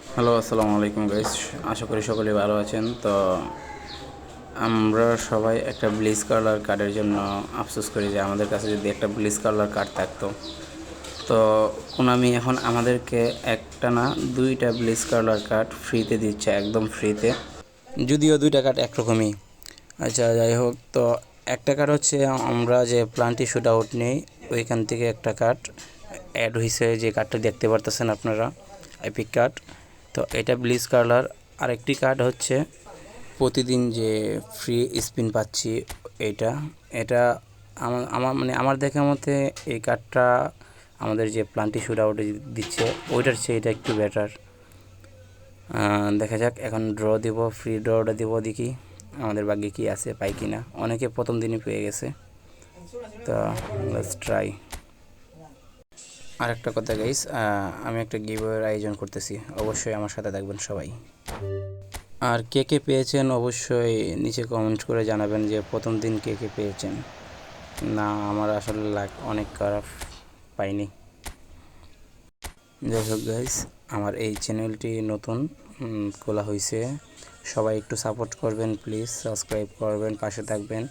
Hello, আসসালামু আলাইকুম guys. আশা করি সকলেই ভালো আছেন। তো আমরা সবাই একটা ব্লিচ কালার কার্ডের জন্য আফসোস করি যে আমাদের কাছে যদি একটা ব্লিচ কালার কার্ড থাকতো। তো কোনামি এখন আমাদেরকে একটা না দুইটা ব্লিচ কালার কার্ড ফ্রিতে দিচ্ছে, একদম ফ্রিতে, যদিও দুইটা কার্ড একরকমই। আচ্ছা, যাই হোক, তো একটা কার্ড হচ্ছে আমরা যে প্লান্টি শুট আউট নেই ওইখান থেকে একটা কার্ড অ্যাড হয়েছে, যে কার্ডটা দেখতে পারতেছেন আপনারা, এপিক কার্ড। তো এটা ব্লিচ কালার। আরেকটি কার্ড হচ্ছে প্রতিদিন যে ফ্রি স্পিন পাচ্ছি, এটা এটা আমার আমার মানে আমার দেখা মতে এই কার্ডটা আমাদের যে প্লান্টি শুট আউটে দিচ্ছে ওইটার চেয়ে এটা একটু বেটার। দেখা যাক, এখন ড্র দিব, ফ্রি ড্রটা দিব, দেখি আমাদের ভাগ্যে কি আছে, পাই কি না। অনেকে প্রথম দিনই পেয়ে গেছে, তো লেটস ট্রাই। আর একটা কথা গাইস, আমি একটা গিভওয়ের আয়োজন করতেছি, অবশ্যই আমার সাথে থাকবেন সবাই। আর কে কে পেয়েছেন অবশ্যই নিচে কমেন্ট করে জানাবেন যে প্রথম দিন কে কে পেয়েছেন। না, আমার আসলে লাক অনেক খারাপ, পাইনি। যাই হোক গাইস, আমার এই চ্যানেলটি নতুন খোলা হয়েছে, সবাই একটু সাপোর্ট করবেন প্লিজ, সাবস্ক্রাইব করবেন, পাশে থাকবেন।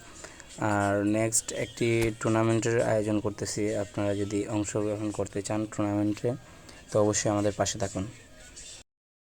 আর নেক্সট একটি টুর্নামেন্টের আয়োজন করতেছি, আপনারা যদি অংশগ্রহণ করতে চান টুর্নামেন্টে তো অবশ্যই আমাদের পাশে থাকুন।